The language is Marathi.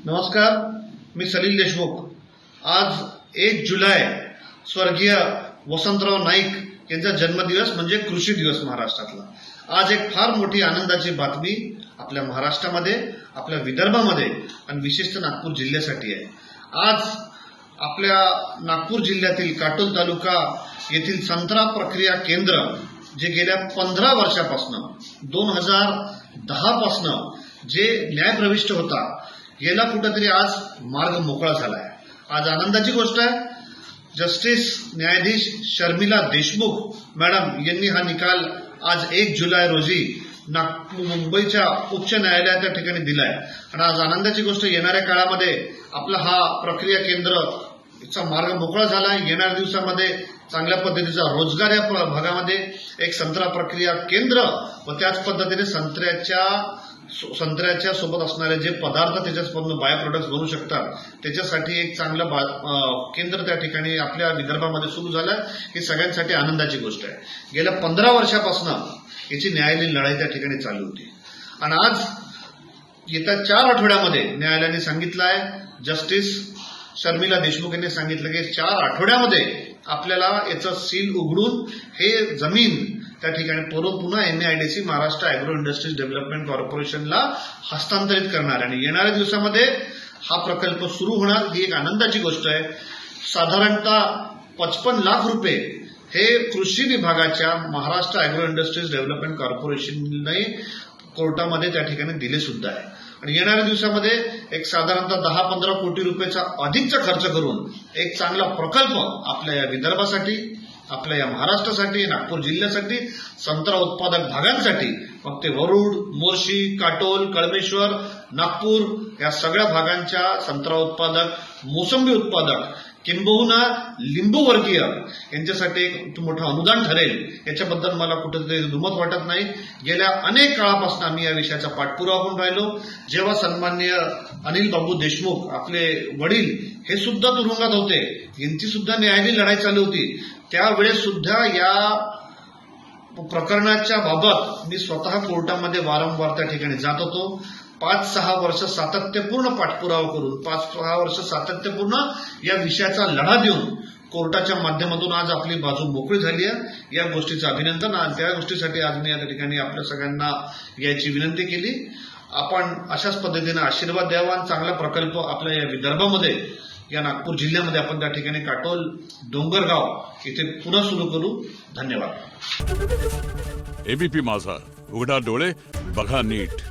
नमस्कार, मी सलील देशमुख। आज 1 जुलै स्वर्गीय वसंतराव नाईक यांचा जन्मदिवस म्हणजे कृषी दिवस महाराष्ट्रातला। आज एक फार मोठी आनंदाची बातमी आपल्या महाराष्ट्रामध्ये, आपल्या विदर्भामध्ये आणि विशेषतः नागपूर जिल्ह्यासाठी आहे। आज आपल्या नागपूर जिल्ह्यातील काटोल तालुका येथील संत्रा प्रक्रिया केंद्र जे गेल्या 15 वर्षापासून 2010 पासून जे न्यायप्रविष्ट होता, गेला कुठेतरी आज मार्ग मोकळा झाला आहे। आज आनंदाची गोष्ट आहे, जस्टिस न्यायाधीश शर्मिला देशमुख मॅडम यांनी हा निकाल आज 1 जुलै रोजी मुंबईच्या उच्च न्यायालयात त्या ठिकाणी दिलाय। आणि आज आनंदाची गोष्ट, येणाऱ्या काळामध्ये आपला हा प्रक्रिया केंद्रचा मार्ग मोकळा झाला। येणाऱ्या दिवसामध्ये चांगल्या पद्धतीचा रोजगार या भागामध्ये एक संत्रा प्रक्रिया केंद्र व त्याच पद्धतीने संत्र्याच्या सोबत असणारे जे पदार्थ त्याच्यापासून बाय प्रोडक्ट्स बनू शकतात, त्याच्यासाठी एक चांगलं केंद्र त्या ठिकाणी आपल्या विदर्भामध्ये सुरू झालं। ही सगळ्यांसाठी आनंदाची गोष्ट आहे। गेल्या 15 वर्षापासून याची न्यायालयीन लढाई त्या ठिकाणी चालू होती आणि आज येत्या 4 आठवड्यामध्ये न्यायालयाने सांगितलं आहे, जस्टिस शर्मिला देशमुख यांनी सांगितलं की 4 आठवड्यामध्ये आपल्याला याचं सील उघडून हे जमीन त्या ठिकाणी पुन्हा NIDC Maharashtra agro industries development कॉर्पोरेशनला हस्तांतरित करणार आणि येणाऱ्या दिवसामध्ये हा प्रकल्प सुरू होणार। ही एक आनंदाची गोष्ट आहे। साधारणतः 55 लाख रुपये हे कृषी विभागाच्या महाराष्ट्र ॲग्रो इंडस्ट्रीज डेव्हलपमेंट कॉर्पोरेशनने कोर्टामध्ये त्या ठिकाणी दिले सुद्धा आहे आणि येणाऱ्या दिवसामध्ये एक साधारणतः 10-15 कोटी रुपयाचा अधिकचा खर्च करून एक चांगला प्रकल्प आपल्या या विदर्भासाठी, आपल्या या महाराष्ट्रासाठी, नागपूर जिल्ह्यासाठी, संत्रा उत्पादक भागांसाठी, मग ते वरुड, मोर्शी, काटोल, कळमेश्वर, नागपूर या सगळ्या भागांच्या संत्रा उत्पादक, मोसंबी उत्पादक, किंबहुना लिंबू वर्गीय यांच्यासाठी एक मोठं अनुदान ठरेल, याच्याबद्दल मला कुठेतरी दुमत वाटत नाही। गेल्या अनेक काळापासून आम्ही या विषयाचा पाठपुरावा करून राहिलो। जेव्हा सन्माननीय अनिल बाबू देशमुख आपले वडील हे सुद्धा तुरुंगात होते, यांची सुद्धा न्यायालयीन लढाई चालू होती, त्यावेळेस सुद्धा या प्रकरणाच्या बाबत मी स्वतः कोर्टामध्ये वारंवार त्या ठिकाणी जात होतो। 5-6 वर्ष सातत्यपूर्ण पाठपुरावा करून 5-6 वर्ष सातत्यपूर्ण या विषयाचा लढा देऊन कोर्टाच्या माध्यमातून आज आपली बाजू मोकळी झाली आहे। या गोष्टीचं अभिनंदन आणि त्या गोष्टीसाठी आज मी या ठिकाणी आपल्या सगळ्यांना याची विनंती केली। आपण अशाच पद्धतीने आशीर्वाद द्यावा आणि चांगला प्रकल्प आपल्या या विदर्भामध्ये, या नागपूर जिल्ह्यामध्ये आपण त्या ठिकाणी काटोल डोंगरगाव इथे पुन्हा सुरू करू। धन्यवाद। ABP माझा, उघडा डोळे बघा नीट।